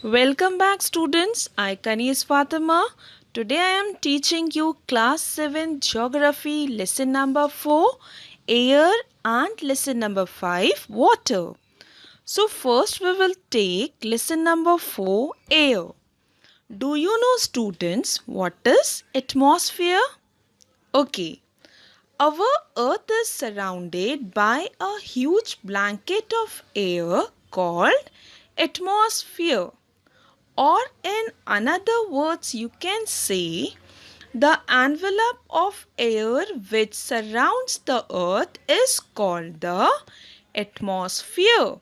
Welcome back students. I Kanis Fatima. Today I am teaching you class 7 geography lesson number 4 air and lesson number 5 water. So first we will take lesson number 4 air. Do you know students what is atmosphere? Okay. Our earth is surrounded by a huge blanket of air called atmosphere. Or in another words, you can say the envelope of air which surrounds the earth is called the atmosphere.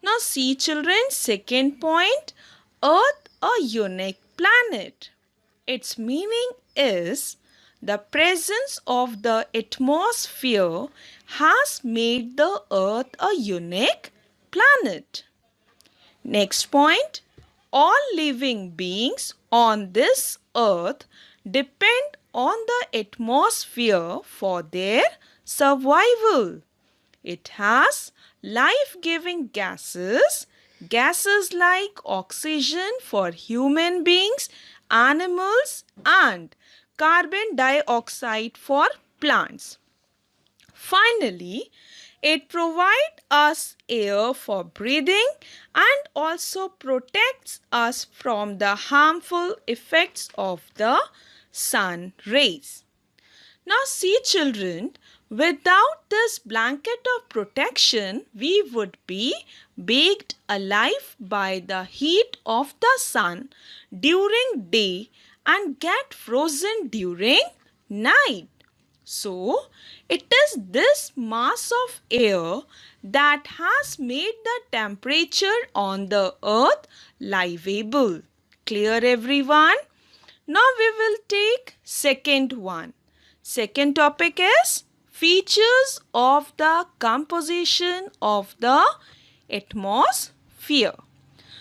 Now see children, second point, earth a unique planet. Its meaning is the presence of the atmosphere has made the earth a unique planet. Next point, all living beings on this earth depend on the atmosphere for their survival. It has life-giving gases, gases like oxygen for human beings, animals and carbon dioxide for plants. Finally, it provides us air for breathing and also protects us from the harmful effects of the sun rays. Now see children, without this blanket of protection, we would be baked alive by the heat of the sun during day and get frozen during night. So, it is this mass of air that has made the temperature on the earth livable. Clear everyone? Now we will take second one. Second topic is features of the composition of the atmosphere.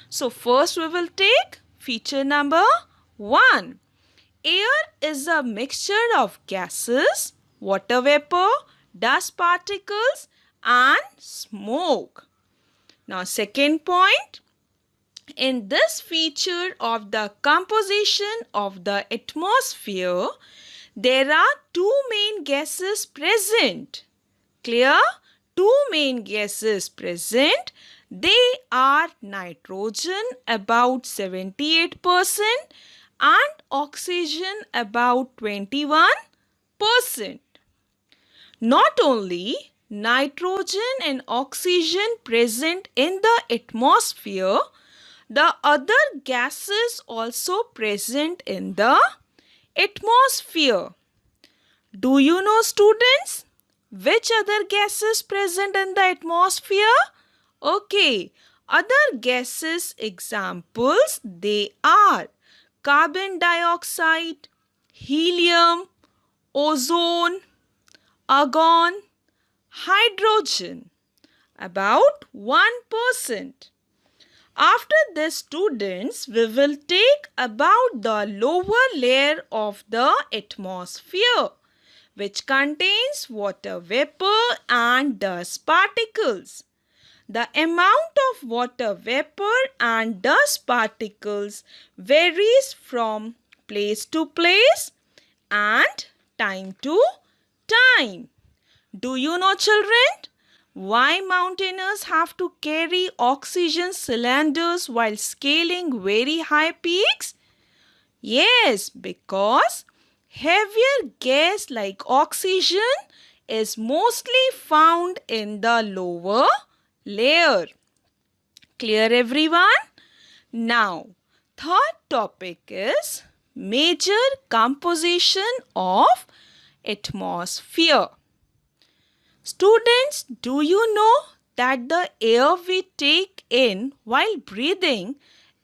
So first we will take feature number 1. Air is a mixture of gases, water vapor, dust particles and smoke. Now second point, in this feature of the composition of the atmosphere, there are two main gases present. Clear? Two main gases present. They are nitrogen about 78% and oxygen about 21%. Not only nitrogen and oxygen present in the atmosphere, the other gases also present in the atmosphere. Do you know students which other gases present in the atmosphere? Okay, other gases examples they are carbon dioxide, helium, ozone, argon, hydrogen, about 1%. After this students, we will take about the lower layer of the atmosphere which contains water vapor and dust particles. The amount of water vapor and dust particles varies from place to place and time to time. Do you know children why mountaineers have to carry oxygen cylinders while scaling very high peaks? Yes, because heavier gas like oxygen is mostly found in the lower layer. Clear everyone? Now, third topic is major composition of atmosphere. Students, do you know that the air we take in while breathing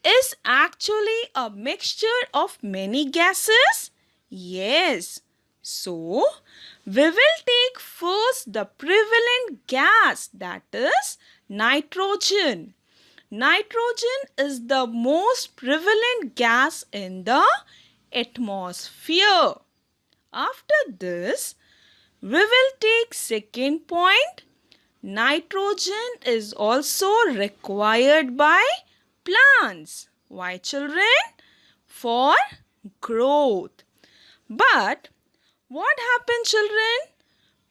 is actually a mixture of many gases? Yes. So, we will take first the prevalent gas, that is nitrogen. Nitrogen is the most prevalent gas in the atmosphere. After this, we will take second point. Nitrogen is also required by plants. Why, children? For growth. But what happens, children?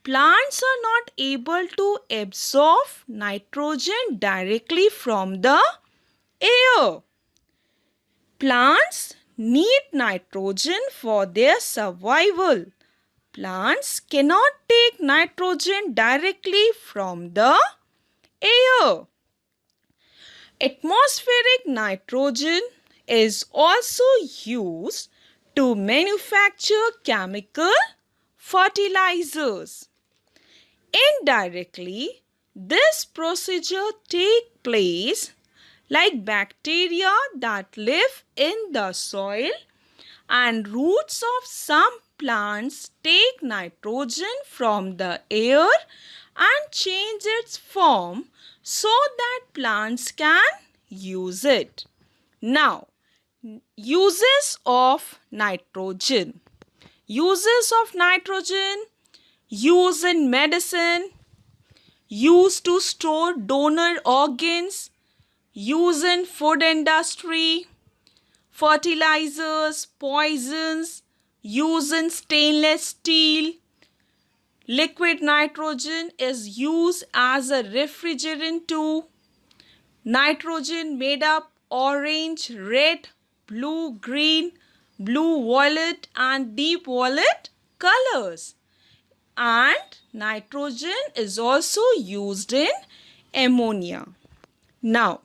Plants are not able to absorb nitrogen directly from the air. Plants need nitrogen for their survival. Plants cannot take nitrogen directly from the air. Atmospheric nitrogen is also used to manufacture chemical fertilizers. Indirectly, this procedure takes place like bacteria that live in the soil, and roots of some plants take nitrogen from the air and change its form so that plants can use it. Now, uses of nitrogen. Uses of nitrogen: use in medicine, use to store donor organs, use in food industry, fertilizers, poisons, use in stainless steel. Liquid nitrogen is used as a refrigerant too. Nitrogen made up orange, red, blue, green, blue violet and deep violet colors. And nitrogen is also used in ammonia. Now,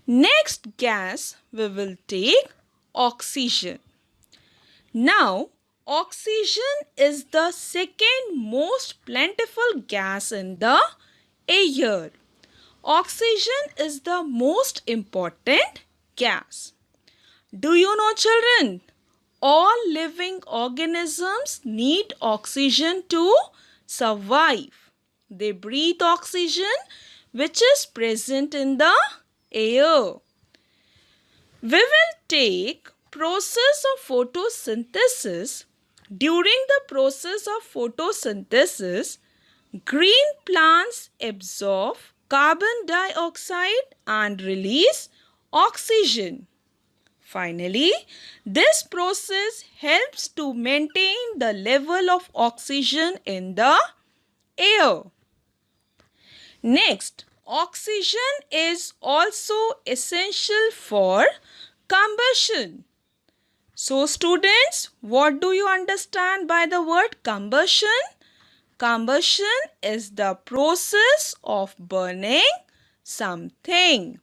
next gas we will take oxygen. Now, oxygen is the second most plentiful gas in the air. Oxygen is the most important gas. Do you know, children? All living organisms need oxygen to survive. They breathe oxygen which is present in the air. We will take process of photosynthesis. During the process of photosynthesis, green plants absorb carbon dioxide and release oxygen. Finally, this process helps to maintain the level of oxygen in the air. Next, oxygen is also essential for combustion. So, students, what do you understand by the word combustion? Combustion is the process of burning something.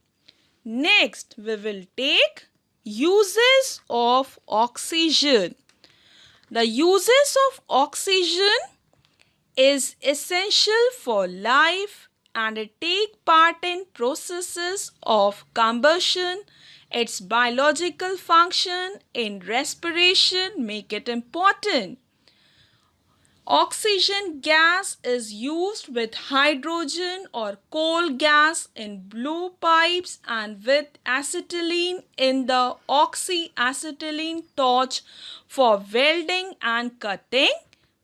Next, we will take uses of oxygen. The uses of oxygen is essential for life and it takes part in processes of combustion. Its biological function in respiration make it important. Oxygen gas is used with hydrogen or coal gas in blue pipes and with acetylene in the oxyacetylene torch for welding and cutting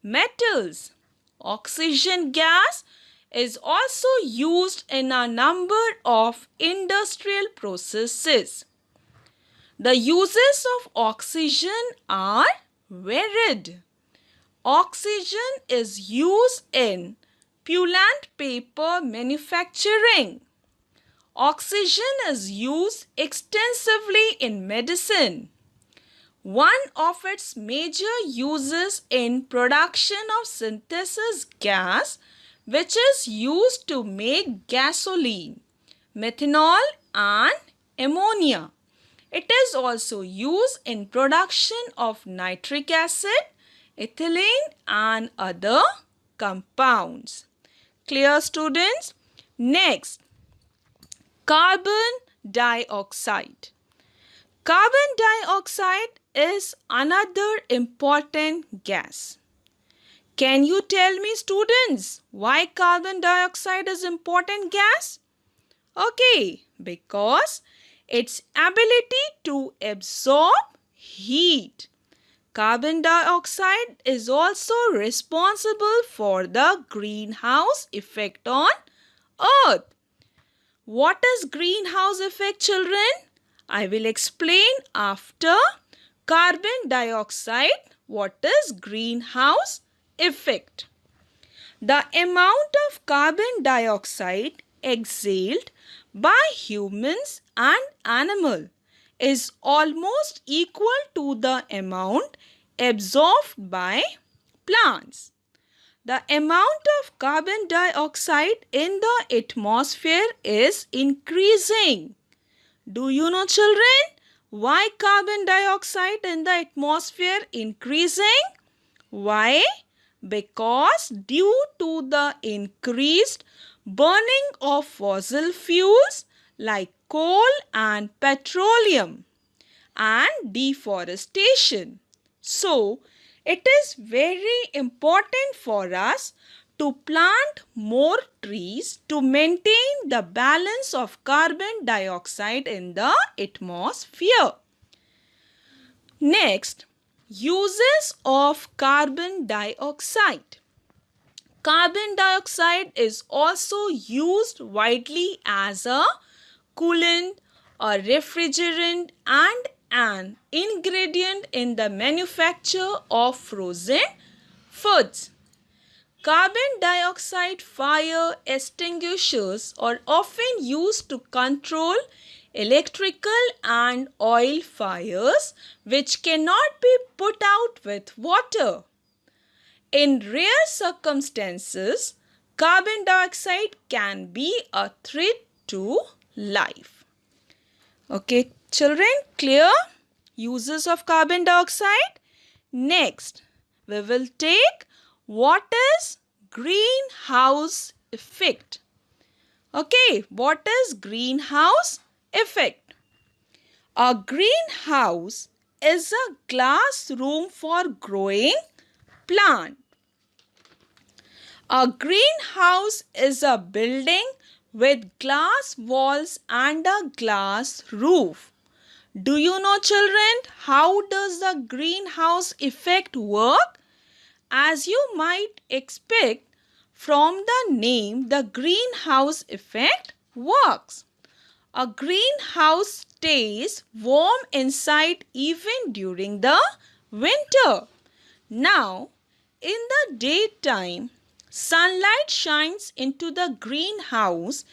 metals. Oxygen gas is also used in a number of industrial processes. The uses of oxygen are varied. Oxygen is used in pulp paper manufacturing. Oxygen is used extensively in medicine. One of its major uses in production of synthesis gas, which is used to make gasoline, methanol and ammonia. It is also used in production of nitric acid, ethylene and other compounds. Clear, students? Next, carbon dioxide. Carbon dioxide is another important gas. Can you tell me, students, why carbon dioxide is important gas? Okay, because its ability to absorb heat. Carbon dioxide is also responsible for the greenhouse effect on Earth. What is greenhouse effect, children? I will explain after carbon dioxide. What is greenhouse effect? The amount of carbon dioxide exhaled by humans and animals is almost equal to the amount absorbed by plants. The amount of carbon dioxide in the atmosphere is increasing. Do you know, children, why carbon dioxide in the atmosphere increasing? Why? Because due to the increased burning of fossil fuels like coal and petroleum and deforestation. So, it is very important for us to plant more trees to maintain the balance of carbon dioxide in the atmosphere. Next, uses of carbon dioxide. Carbon dioxide is also used widely as a coolant, a refrigerant, and an ingredient in the manufacture of frozen foods. Carbon dioxide fire extinguishers are often used to control electrical and oil fires which cannot be put out with water. In rare circumstances, carbon dioxide can be a threat to life. Okay, children, clear? Uses of carbon dioxide. Next, we will take what is greenhouse effect. Okay, what is greenhouse effect? A greenhouse is a glass room for growing plant. A greenhouse is a building with glass walls and a glass roof. Do you know, children, how does the greenhouse effect work? As you might expect from the name, the greenhouse effect works. A greenhouse stays warm inside even during the winter. Now, in the daytime, sunlight shines into the greenhouse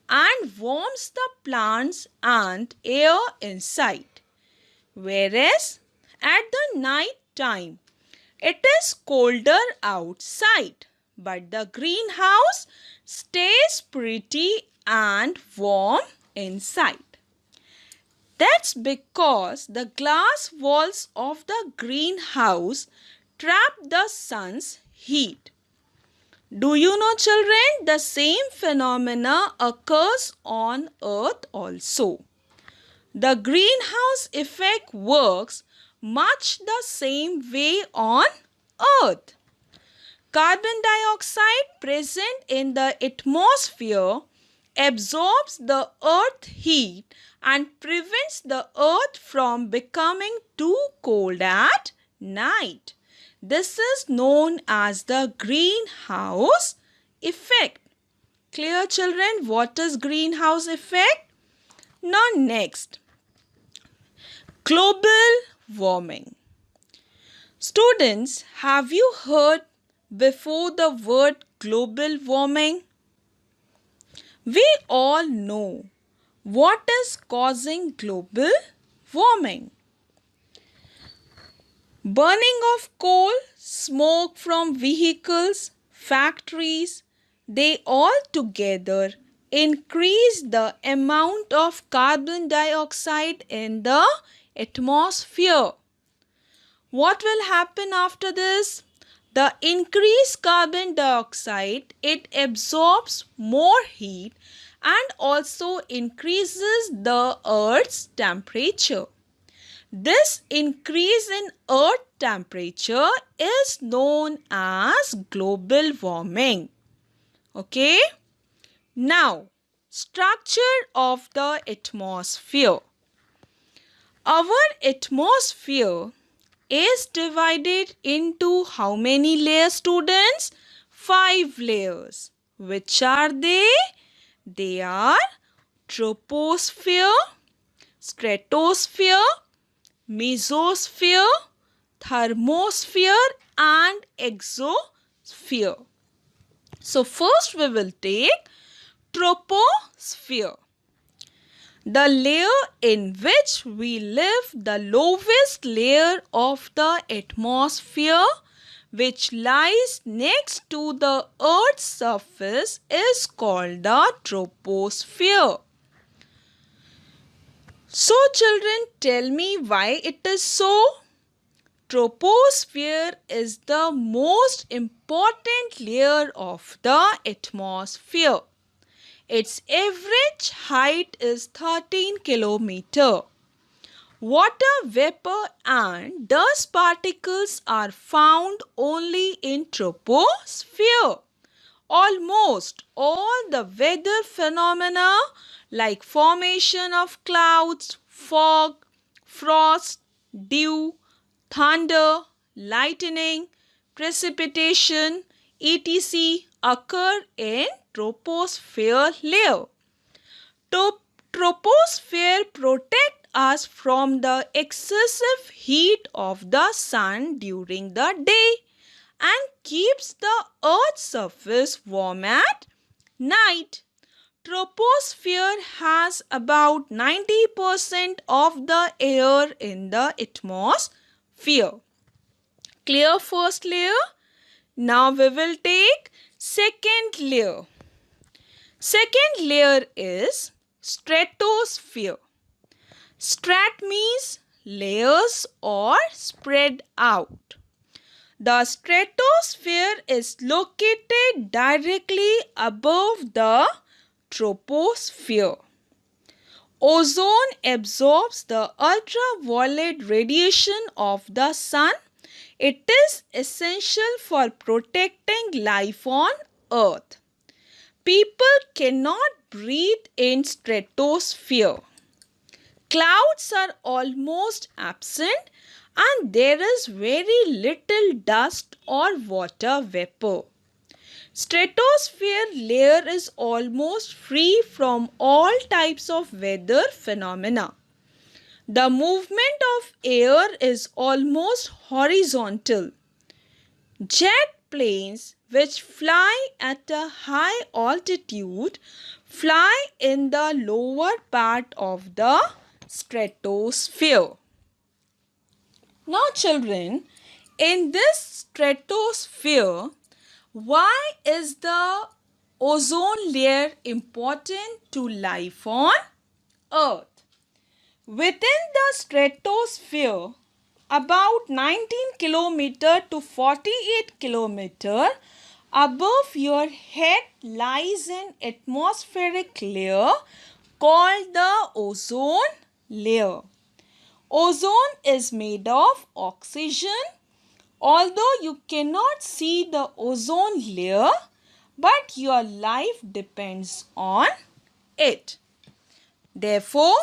and warms the plants and air inside. Whereas at the night time, it is colder outside, but the greenhouse stays pretty and warm inside. That's because the glass walls of the greenhouse trap the sun's heat. Do you know, children, the same phenomena occurs on Earth also. The greenhouse effect works much the same way on Earth. Carbon dioxide present in the atmosphere absorbs the earth heat and prevents the earth from becoming too cold at night. This is known as the greenhouse effect. Clear, children, what is greenhouse effect? Now next, global warming. Students, have you heard before the word global warming? We all know what is causing global warming. Burning of coal, smoke from vehicles, factories, they all together increase the amount of carbon dioxide in the atmosphere. What will happen after this? The increased carbon dioxide, it absorbs more heat and also increases the earth's temperature. This increase in earth temperature is known as global warming. Okay? Now, structure of the atmosphere. Our atmosphere is divided into how many layers, students? 5 layers. Which are they? They are troposphere, stratosphere, mesosphere, thermosphere and exosphere. So first we will take troposphere. The layer in which we live, the lowest layer of the atmosphere, which lies next to the Earth's surface, is called the troposphere. So children, tell me why it is so? Troposphere is the most important layer of the atmosphere. Its average height is 13 kilometers. Water vapor and dust particles are found only in troposphere. Almost all the weather phenomena like formation of clouds, fog, frost, dew, thunder, lightning, precipitation, etc. occur in troposphere layer. Troposphere protect us from the excessive heat of the sun during the day and keeps the earth's surface warm at night. Troposphere has about 90% of the air in the atmosphere. Clear first layer? Now we will take second layer. Second layer is stratosphere. Strat means layers or spread out. The stratosphere is located directly above the troposphere. Ozone absorbs the ultraviolet radiation of the sun. It is essential for protecting life on Earth. People cannot breathe in stratosphere. Clouds are almost absent and there is very little dust or water vapor. Stratosphere layer is almost free from all types of weather phenomena. The movement of air is almost horizontal. Jet planes which fly at a high altitude fly in the lower part of the stratosphere. Now children, in this stratosphere, why is the ozone layer important to life on Earth? Within the stratosphere, about 19 km to 48 km above your head lies an atmospheric layer called the ozone layer. Ozone is made of oxygen. Although you cannot see the ozone layer, but your life depends on it. Therefore,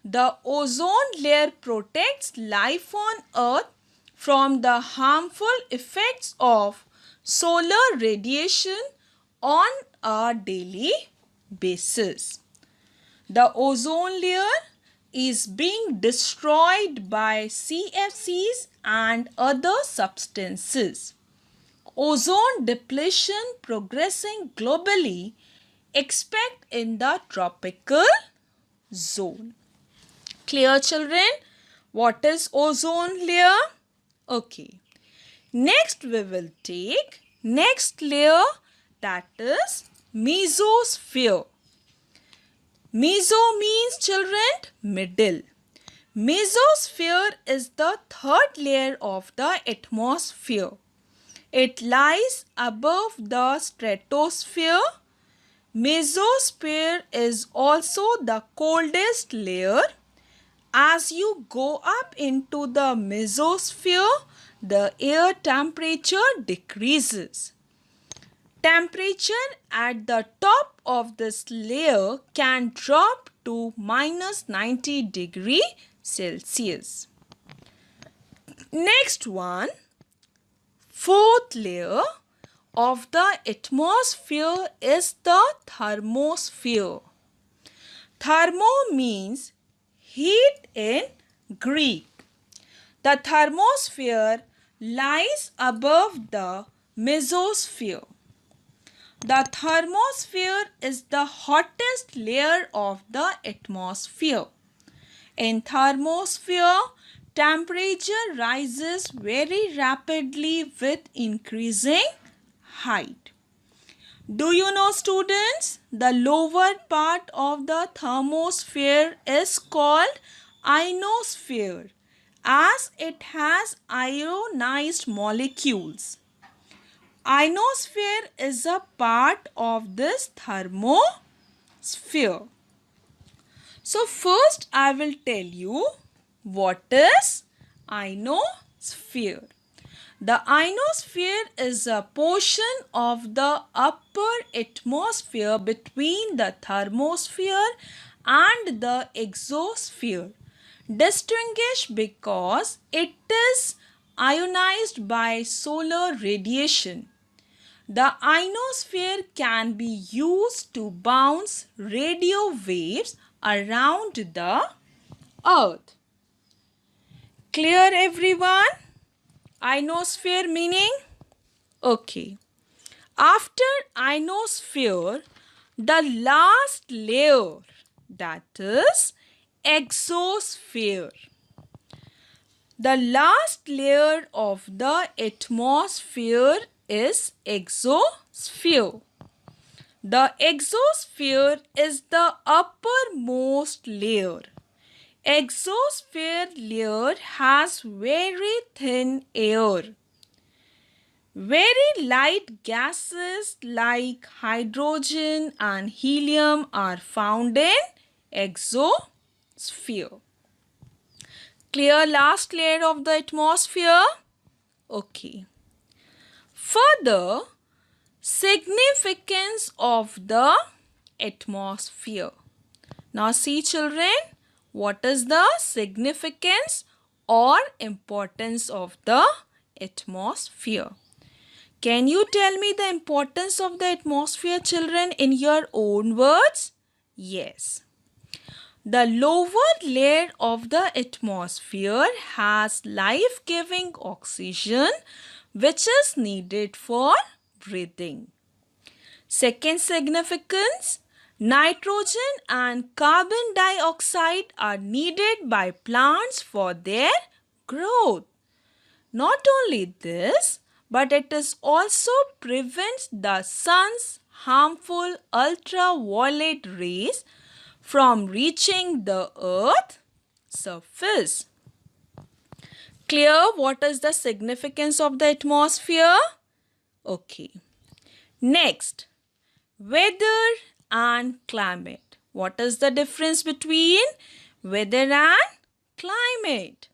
the ozone layer protects life on Earth from the harmful effects of solar radiation on a daily basis. The ozone layer is being destroyed by CFCs and other substances. Ozone depletion progressing globally, except in the tropical zone. Clear children? What is ozone layer? Okay. Next we will take next layer, that is mesosphere. Meso means children middle. Mesosphere is the third layer of the atmosphere. It lies above the stratosphere. Mesosphere is also the coldest layer. As you go up into the mesosphere, the air temperature decreases. Temperature at the top of this layer can drop to minus 90 degrees Celsius. Next one, fourth layer of the atmosphere is the thermosphere. Thermo means heat in Greek. The thermosphere lies above the mesosphere. The thermosphere is the hottest layer of the atmosphere. In thermosphere, temperature rises very rapidly with increasing height. Do you know, students, the lower part of the thermosphere is called ionosphere as it has ionized molecules. Ionosphere is a part of this thermosphere. So first I will tell you what is ionosphere. The ionosphere is a portion of the upper atmosphere between the thermosphere and the exosphere, distinguished because it is ionized by solar radiation. The ionosphere can be used to bounce radio waves around the earth. Clear, everyone? Ionosphere meaning? Okay. After ionosphere, the last layer, that is exosphere. The last layer of the atmosphere is exosphere. The exosphere is the uppermost layer. Exosphere layer has very thin air. Very light gases like hydrogen and helium are found in exosphere. Clear last layer of the atmosphere? Okay. Further, significance of the atmosphere. Now see, children, what is the significance or importance of the atmosphere? Can you tell me the importance of the atmosphere, children, in your own words? Yes. The lower layer of the atmosphere has life-giving oxygen which is needed for breathing. Second significance, nitrogen and carbon dioxide are needed by plants for their growth. Not only this, but it is also prevents the sun's harmful ultraviolet rays from reaching the earth's surface. Clear what is the significance of the atmosphere? Okay. Next, weather and climate. What is the difference between weather and climate?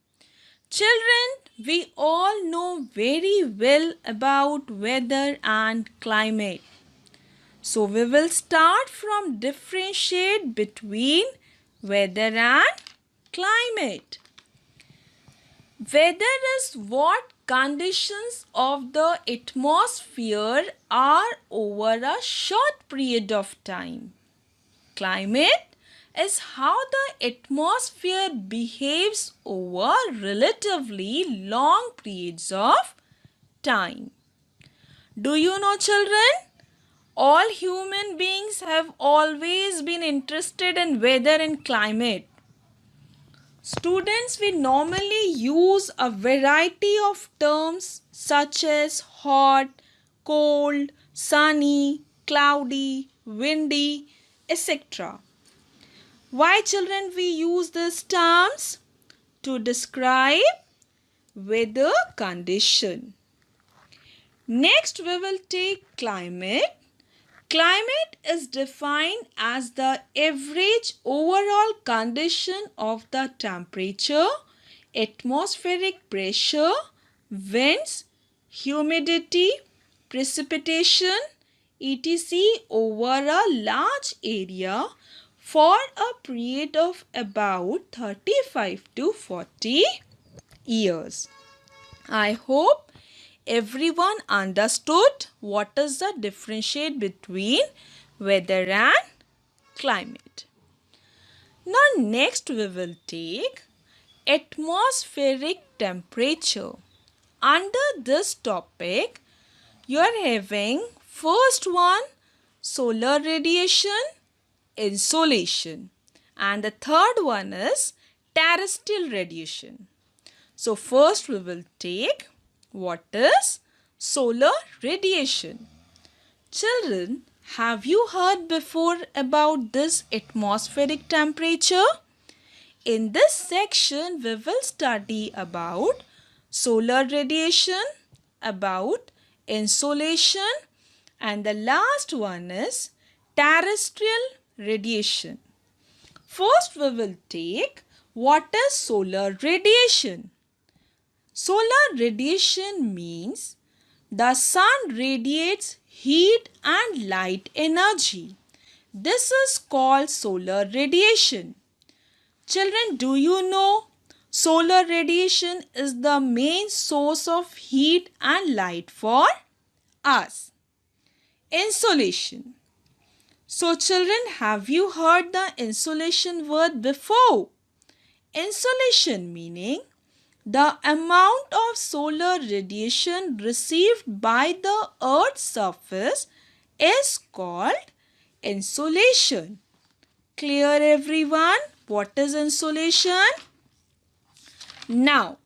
Children, we all know very well about weather and climate. So we will start from differentiate between weather and climate. Weather is what conditions of the atmosphere are over a short period of time. Climate is how the atmosphere behaves over relatively long periods of time. Do you know, children? All human beings have always been interested in weather and climate. Students, we normally use a variety of terms such as hot, cold, sunny, cloudy, windy, etc. Why, children, we use these terms? To describe weather condition. Next, we will take climate. Climate is defined as the average overall condition of the temperature, atmospheric pressure, winds, humidity, precipitation, etc. over a large area for a period of about 35 to 40 years. I hope everyone understood what is the differentiate between weather and climate. Now next we will take atmospheric temperature. Under this topic, you are having first one solar radiation, insolation, and the third one is terrestrial radiation. So first we will take what is solar radiation. Children, have you heard before about this atmospheric temperature? In this section, we will study about solar radiation, about insolation, and the last one is terrestrial radiation. First, we will take what is solar radiation. Solar radiation means the sun radiates heat and light energy. This is called solar radiation. Children, do you know solar radiation is the main source of heat and light for us? Insolation. So children, have you heard the insolation word before? Insolation meaning the amount of solar radiation received by the Earth's surface is called insolation. Clear everyone? What is insolation? Now,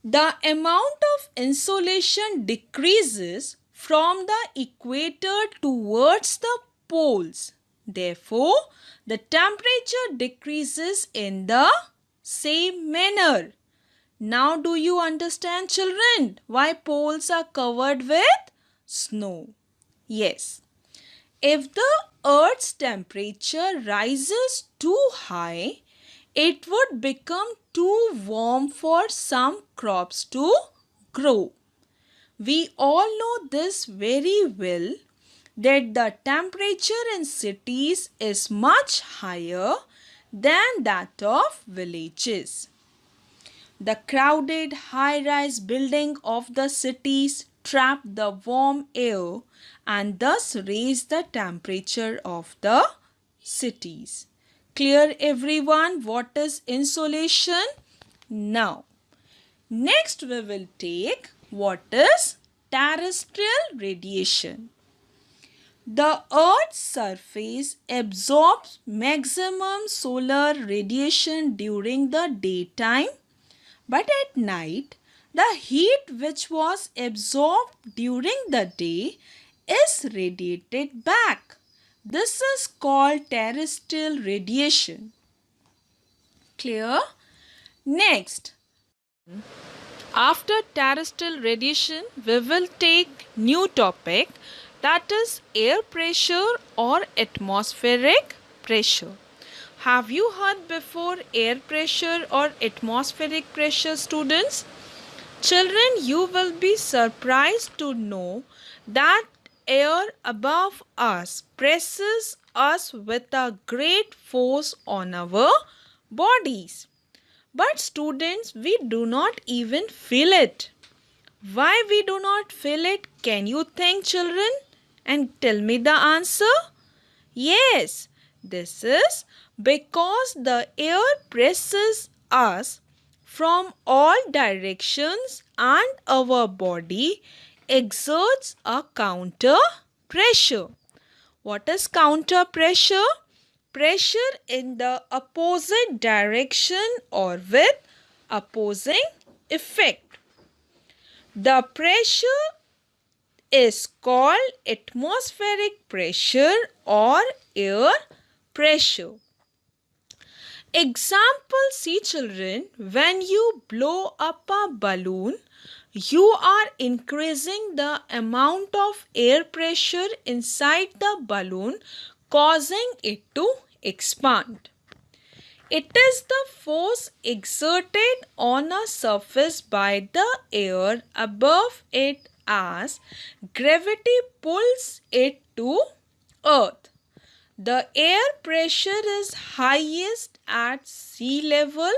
the amount of insolation decreases from the equator towards the poles. Therefore, the temperature decreases in the same manner. Now, do you understand, children, why poles are covered with snow? Yes. If the Earth's temperature rises too high, it would become too warm for some crops to grow. We all know this very well that the temperature in cities is much higher than that of villages. The crowded high-rise building of the cities trap the warm air and thus raise the temperature of the cities. Clear everyone what is insolation? Now, next we will take what is terrestrial radiation. The Earth's surface absorbs maximum solar radiation during the daytime, but at night, the heat which was absorbed during the day is radiated back. This is called terrestrial radiation. Clear? Next, after terrestrial radiation, we will take new topic, that is air pressure or atmospheric pressure. Have you heard before air pressure or atmospheric pressure, students? Children, you will be surprised to know that air above us presses us with a great force on our bodies. But students, we do not even feel it. Why we do not feel it? Can you think, children? And tell me the answer. Yes, this is because the air presses us from all directions and our body exerts a counter pressure. What is counter pressure? Pressure in the opposite direction or with opposing effect. The pressure is called atmospheric pressure or air pressure. Example, see children, when you blow up a balloon, you are increasing the amount of air pressure inside the balloon, causing it to expand. It is the force exerted on a surface by the air above it as gravity pulls it to earth. The air pressure is highest at sea level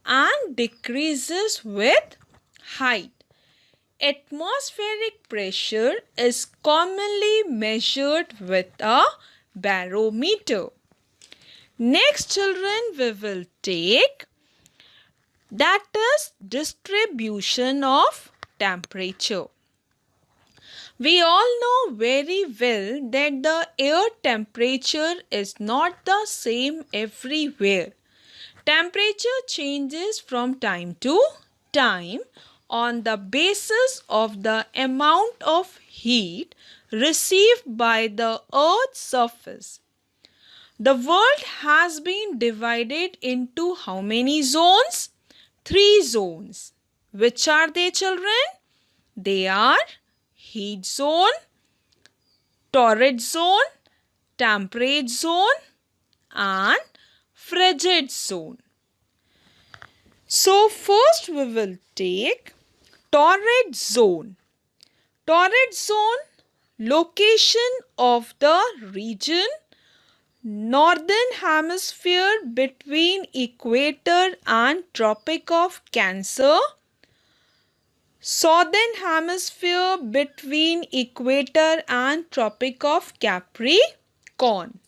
and decreases with height. Atmospheric pressure is commonly measured with a barometer. Next, children, we will take that is distribution of temperature. We all know very well that the air temperature is not the same everywhere. Temperature changes from time to time on the basis of the amount of heat received by the Earth's surface. The world has been divided into how many zones? 3 zones. Which are they, children? They are heat zone, torrid zone, temperate zone and frigid zone. So first we will take torrid zone. Torrid zone, location of the region, northern hemisphere between equator and Tropic of Cancer, southern hemisphere between equator and Tropic of Capricorn.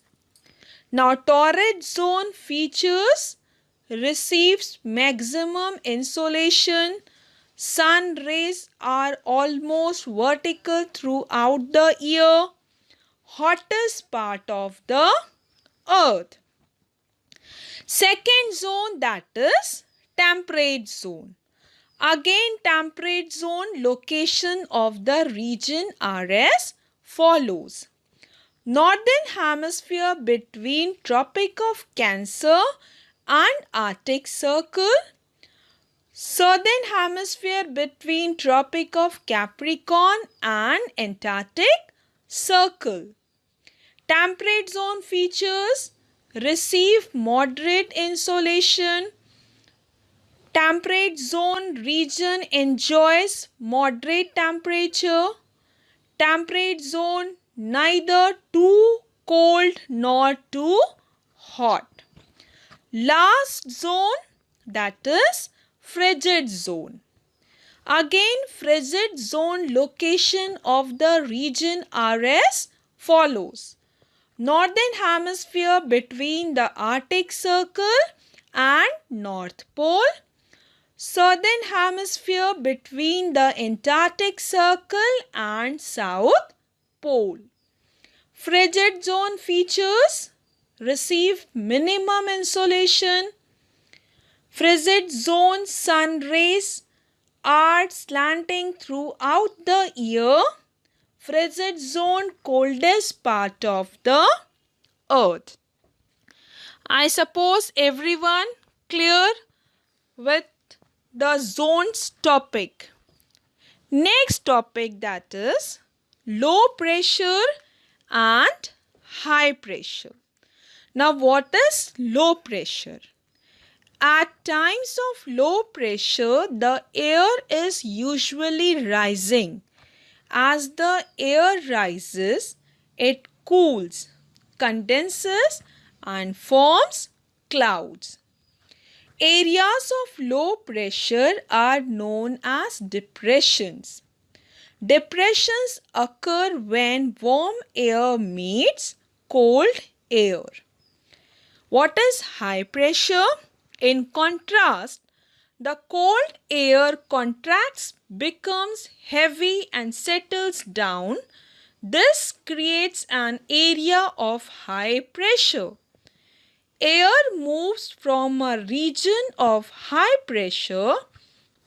Now torrid zone features receives maximum insolation. Sun rays are almost vertical throughout the year. Hottest part of the earth. Second zone, that is temperate zone. Again, temperate zone, location of the region are as follows. Northern hemisphere between Tropic of Cancer and Arctic Circle. Southern hemisphere between Tropic of Capricorn and Antarctic Circle. Temperate zone features receive moderate insolation. Temperate zone region enjoys moderate temperature. Temperate zone neither too cold nor too hot. Last zone, that is frigid zone. Again, frigid zone location of the region are as follows. Northern hemisphere between the Arctic Circle and North Pole. Southern hemisphere between the Antarctic Circle and South Pole. Frigid zone features receive minimum insolation. Frigid zone sun rays are slanting throughout the year. Frigid zone coldest part of the earth. I suppose everyone clear with the zones topic. Next topic, that is low pressure and high pressure. Now what is low pressure? At times of low pressure, the air is usually rising. As the air rises, it cools, condenses and forms clouds. Areas of low pressure are known as depressions. Depressions occur when warm air meets cold air. What is high pressure? In contrast, the cold air contracts, becomes heavy and settles down. This creates an area of high pressure. Air moves from a region of high pressure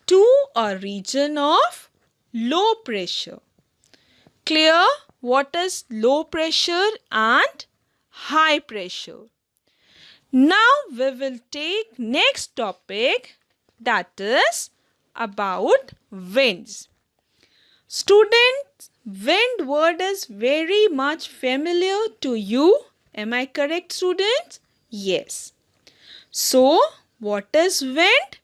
to a region of low pressure. Clear what is low pressure and high pressure? Now we will take next topic, that is about winds. Students, wind word is very much familiar to you. Am I correct, students? Yes. So, what is wind?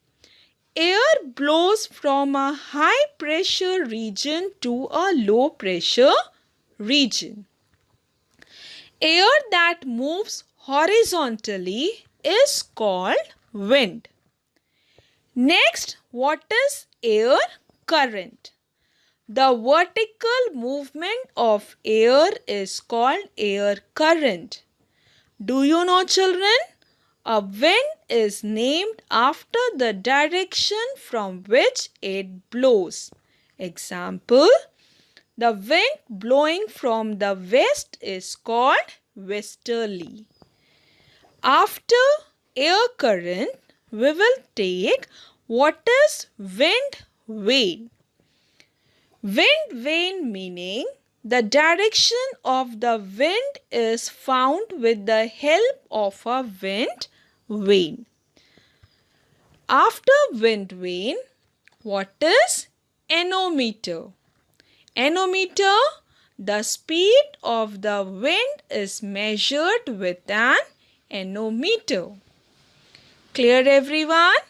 Air blows from a high pressure region to a low pressure region. Air that moves horizontally is called wind. Next, what is air current? The vertical movement of air is called air current. Do you know, children? A wind is named after the direction from which it blows. Example, the wind blowing from the west is called westerly. After air current, we will take what is wind vane. Wind vane meaning the direction of the wind is found with the help of a wind vane. After wind vane, what is anemometer? Anemometer, the speed of the wind is measured with an anemometer. Clear, everyone?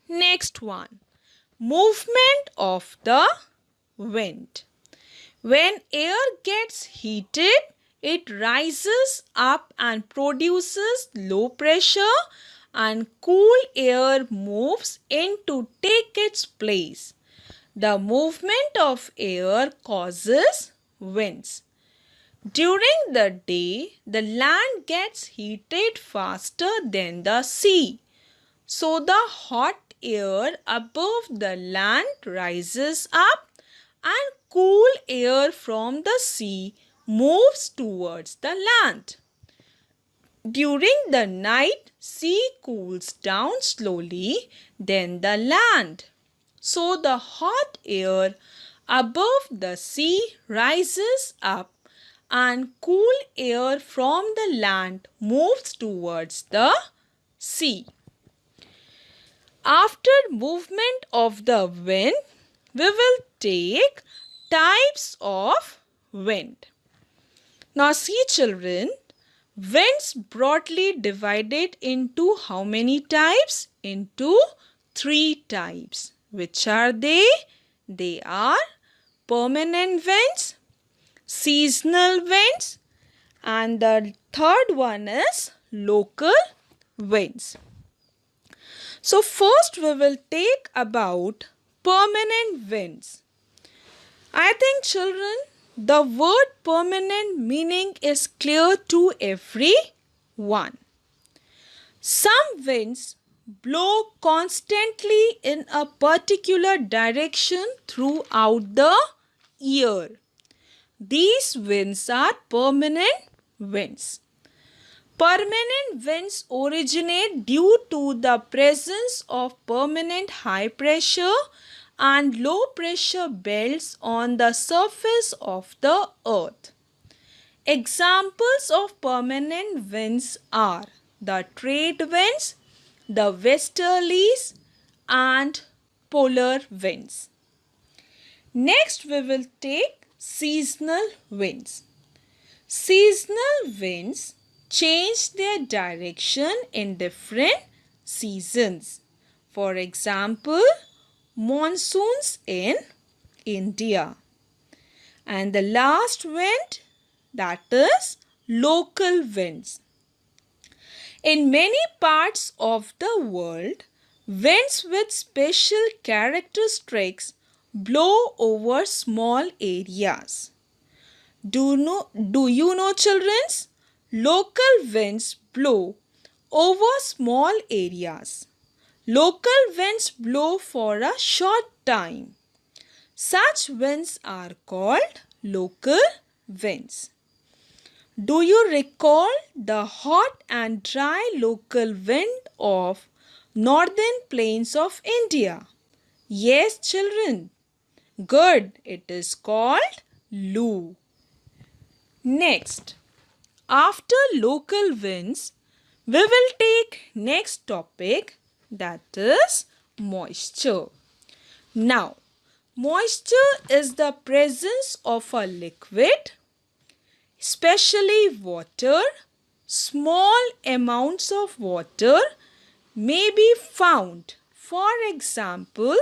Next one, movement of the wind. When air gets heated, it rises up and produces low pressure, and cool air moves in to take its place. The movement of air causes winds. During the day, the land gets heated faster than the sea. So the hot air above the land rises up and cool air from the sea moves towards the land. During the night, sea cools down slowly than the land. So the hot air above the sea rises up and cool air from the land moves towards the sea. After movement of the wind, we will take types of wind. Now see, children, winds broadly divided into how many types? Into 3 types. Which are they? They are permanent winds, seasonal winds, and the third one is local winds. So first we will take about permanent winds. I think, children, the word permanent meaning is clear to everyone. Some winds blow constantly in a particular direction throughout the year. These winds are permanent winds. Permanent winds originate due to the presence of permanent high pressure and low pressure belts on the surface of the earth. Examples of permanent winds are the trade winds, the westerlies, and polar winds. Next, we will take seasonal winds. Seasonal winds change their direction in different seasons. For example, monsoons in India. And the last wind, that is local winds. In many parts of the world, winds with special characteristics blow over small areas. Do you know, children? Local winds blow over small areas. Local winds blow for a short time. Such winds are called local winds. Do you recall the hot and dry local wind of northern plains of India? Yes, children. Good. It is called Loo. Next, after local winds, we will take next topic, that is moisture. Now, moisture is the presence of a liquid, especially water. Small amounts of water may be found, for example,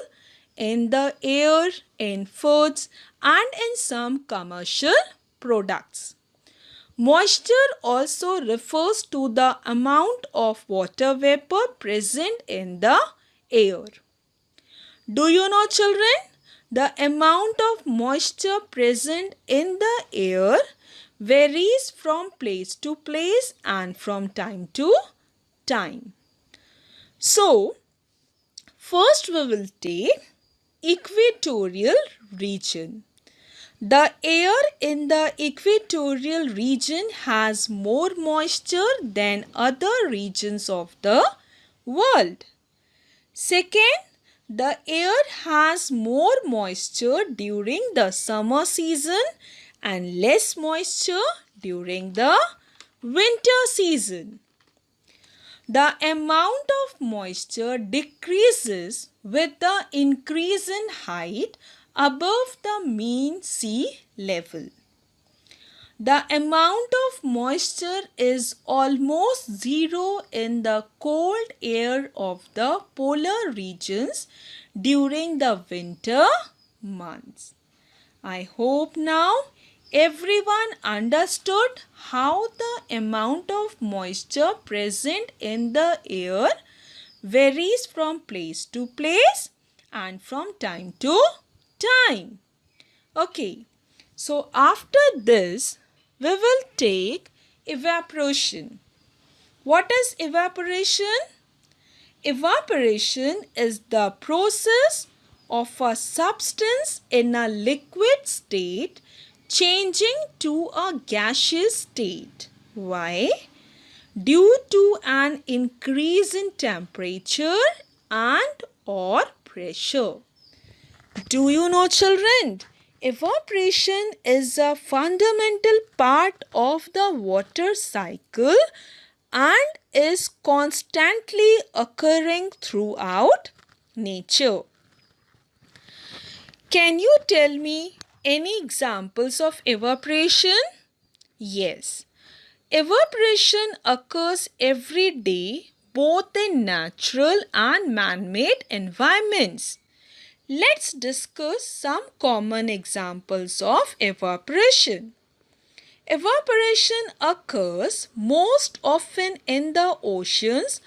in the air, in foods, and in some commercial products. Moisture also refers to the amount of water vapor present in the air. Do you know, children? The amount of moisture present in the air varies from place to place and from time to time. So, first we will take equatorial region. The air in the equatorial region has more moisture than other regions of the world. Second, the air has more moisture during the summer season and less moisture during the winter season. The amount of moisture decreases with the increase in height above the mean sea level. The amount of moisture is almost zero in the cold air of the polar regions during the winter months. I hope now everyone understood how the amount of moisture present in the air varies from place to place and from time to time. Okay, so after this, we will take evaporation. What is evaporation? Evaporation is the process of a substance in a liquid state changing to a gaseous state. Why? Due to an increase in temperature and or pressure. Do you know, children? Evaporation is a fundamental part of the water cycle and is constantly occurring throughout nature. Can you tell me any examples of evaporation? Yes. Evaporation occurs every day both in natural and man-made environments. Let's discuss some common examples of evaporation. Evaporation occurs most often in the oceans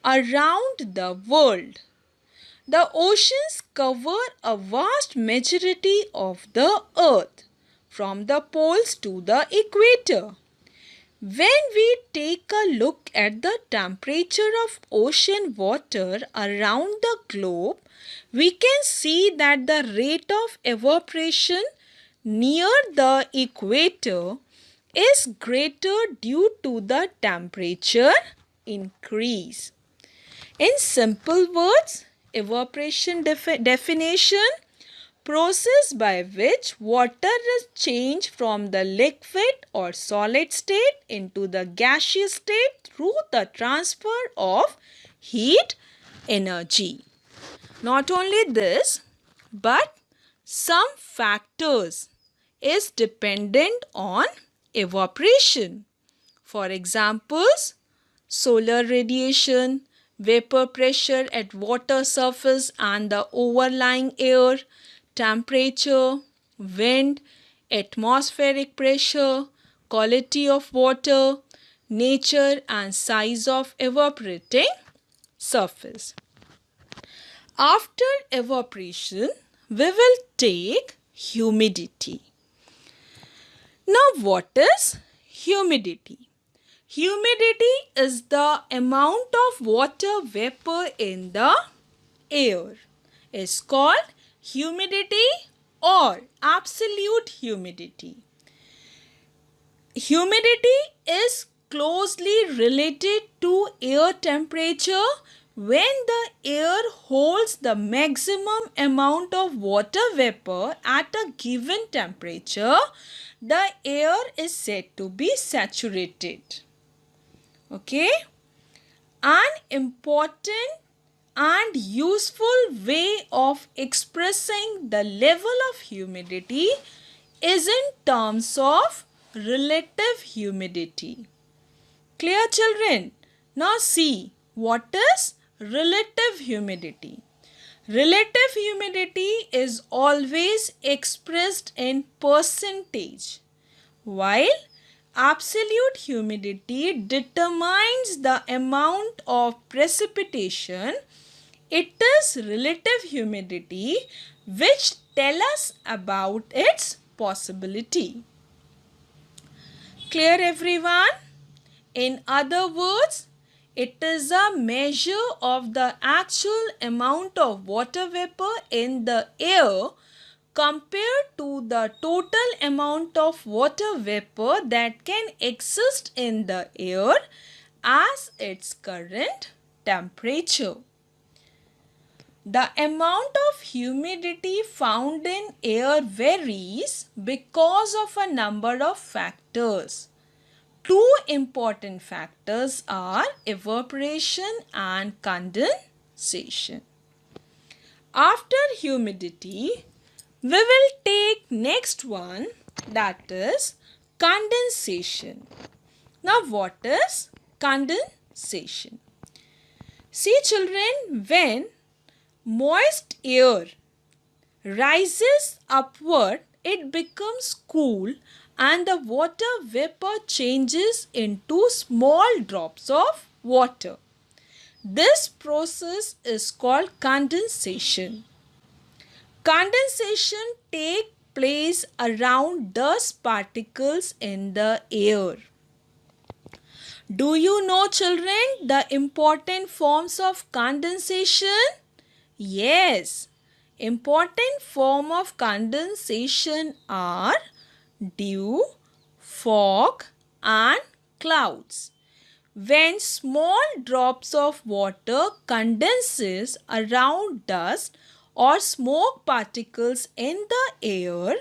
around the world. The oceans cover a vast majority of the earth, from the poles to the equator. When we take a look at the temperature of ocean water around the globe, we can see that the rate of evaporation near the equator is greater due to the temperature increase. In simple words, evaporation definition: process by which water is changed from the liquid or solid state into the gaseous state through the transfer of heat energy. Not only this, but some factors is dependent on evaporation. For examples, solar radiation, vapor pressure at water surface and the overlying air, temperature, wind, atmospheric pressure, quality of water, nature and size of evaporating surface. After evaporation, we will take humidity. Now, what is humidity? Humidity is the amount of water vapor in the air. It's called humidity or absolute humidity. Humidity is closely related to air temperature. When the air holds the maximum amount of water vapor at a given temperature, the air is said to be saturated. Okay? An important and useful way of expressing the level of humidity is in terms of relative humidity. Clear, children? Now see, what is relative humidity? Relative humidity is always expressed in percentage, while absolute humidity determines the amount of precipitation. It is relative humidity which tells us about its possibility. Clear, everyone? In other words, it is a measure of the actual amount of water vapor in the air compared to the total amount of water vapor that can exist in the air as its current temperature. The amount of humidity found in air varies because of a number of factors. Two important factors are evaporation and condensation. After humidity, we will take next one, that is condensation. Now what is condensation? See children, when moist air rises upward, it becomes cool and the water vapor changes into small drops of water. This process is called condensation. Condensation takes place around dust particles in the air. Do you know children the important forms of condensation? Yes, important form of condensation are dew, fog and clouds. When small drops of water condenses around dust or smoke particles in the air,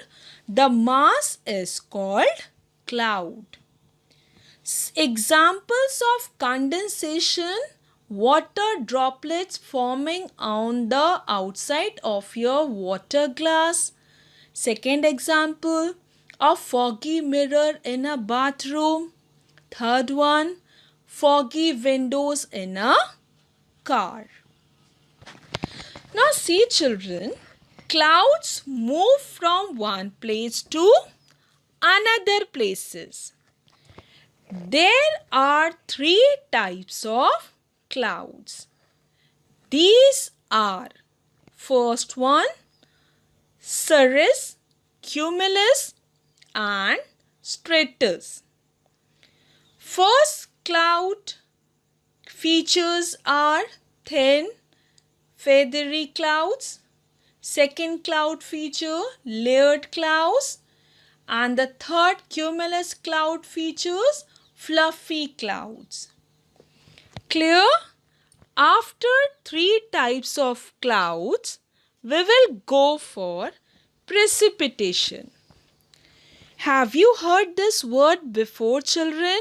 the mass is called cloud. Examples of condensation: water droplets forming on the outside of your water glass. Second example, a foggy mirror in a bathroom. Third one, foggy windows in a car. Now see children, clouds move from one place to another places. There are three types of clouds. These are, first one, cirrus, cumulus and stratus. First cloud features are thin, feathery clouds. Second cloud feature, layered clouds. And the third cumulus cloud features fluffy clouds. Clear? After three types of clouds, we will go for precipitation. Have you heard this word before, children?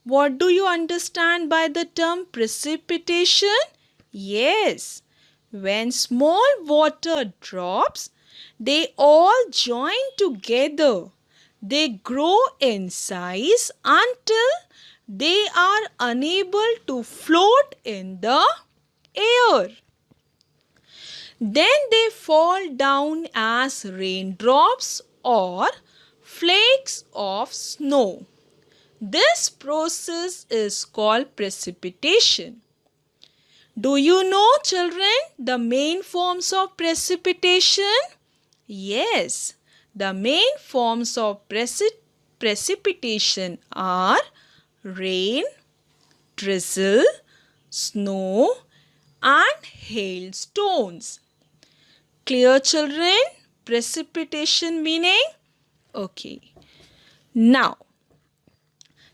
What do you understand by the term precipitation? Yes, when small water drops, they all join together. They grow in size until they are unable to float in the air. Then they fall down as raindrops or flakes of snow. This process is called precipitation. Do you know, children, the main forms of precipitation? Yes, the main forms of precipitation are rain, drizzle, snow and hailstones. Clear, children? Precipitation meaning? Okay. Now,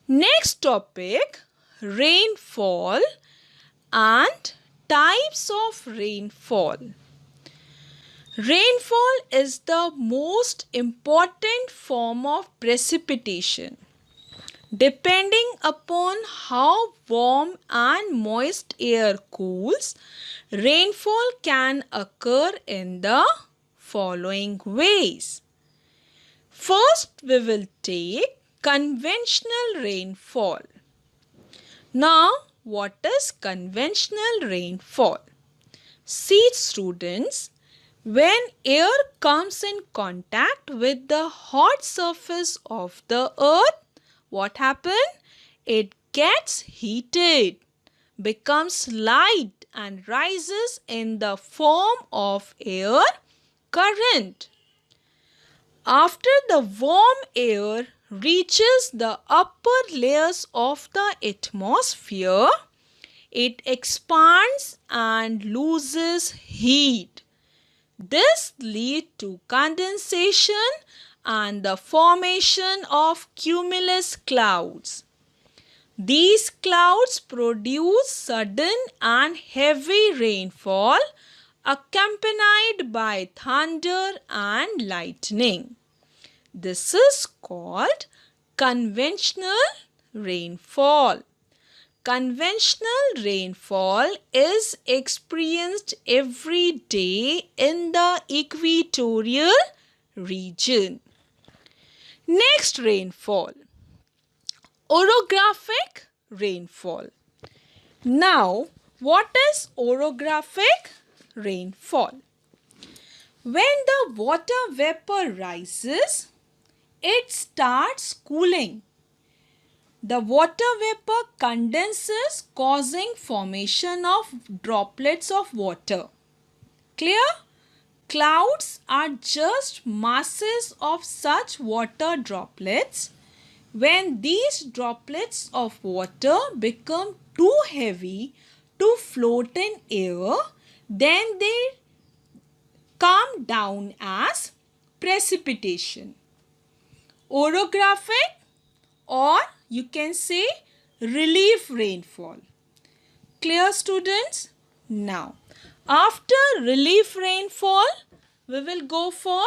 next topic, rainfall and types of rainfall. Rainfall is the most important form of precipitation. Depending upon how warm and moist air cools, rainfall can occur in the following ways. First, we will take conventional rainfall. Now, what is conventional rainfall? See students, when air comes in contact with the hot surface of the earth, what happens? It gets heated, becomes light and rises in the form of air current. After the warm air reaches the upper layers of the atmosphere, it expands and loses heat. This leads to condensation and the formation of cumulus clouds. These clouds produce sudden and heavy rainfall accompanied by thunder and lightning. This is called conventional rainfall. Conventional rainfall is experienced every day in the equatorial region. Next, rainfall. Orographic rainfall. Now, what is orographic rainfall? When the water vapor rises, it starts cooling. The water vapor condenses, causing formation of droplets of water. Clear? Clouds are just masses of such water droplets. When these droplets of water become too heavy to float in air, then they come down as precipitation. Orographic, or you can say relief rainfall. Clear, students? Now, after relief rainfall, we will go for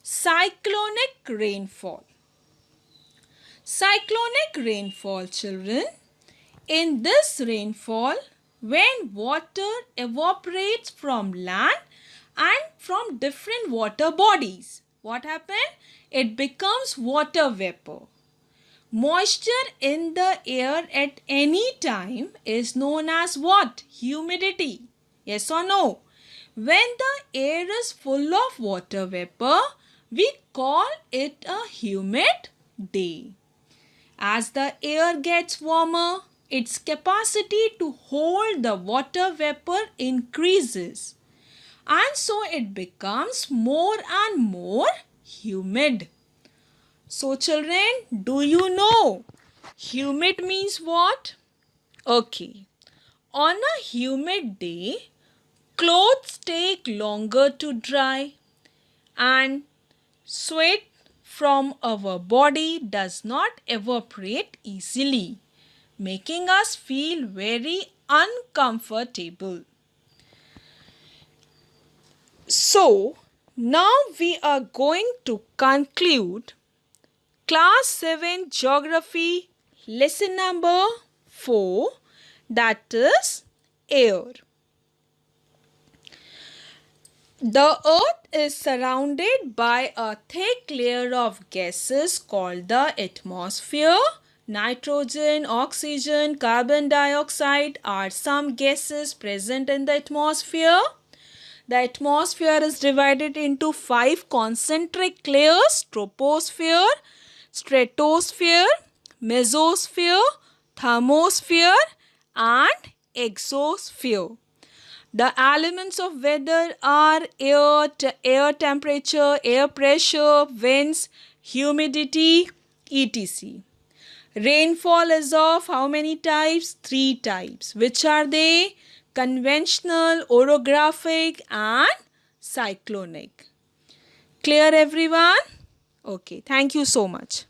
cyclonic rainfall. Cyclonic rainfall, children. In this rainfall, when water evaporates from land and from different water bodies, what happens? It becomes water vapor. Moisture in the air at any time is known as what? Humidity. Yes or no? When the air is full of water vapor, we call it a humid day. As the air gets warmer, its capacity to hold the water vapor increases, and so it becomes more and more humid. So children, do you know humid means what? Okay. On a humid day, clothes take longer to dry and sweat from our body does not evaporate easily, making us feel very uncomfortable. So, now we are going to conclude Class 7 Geography lesson number 4, that is air. The earth is surrounded by a thick layer of gases called the atmosphere. Nitrogen, oxygen, carbon dioxide are some gases present in the atmosphere. The atmosphere is divided into 5 concentric layers: troposphere, stratosphere, mesosphere, thermosphere and exosphere. The elements of weather are air temperature, air pressure, winds, humidity, etc. Rainfall is of how many types? 3 types. Which are they? Conventional, orographic and cyclonic. Clear, everyone? Okay, thank you so much.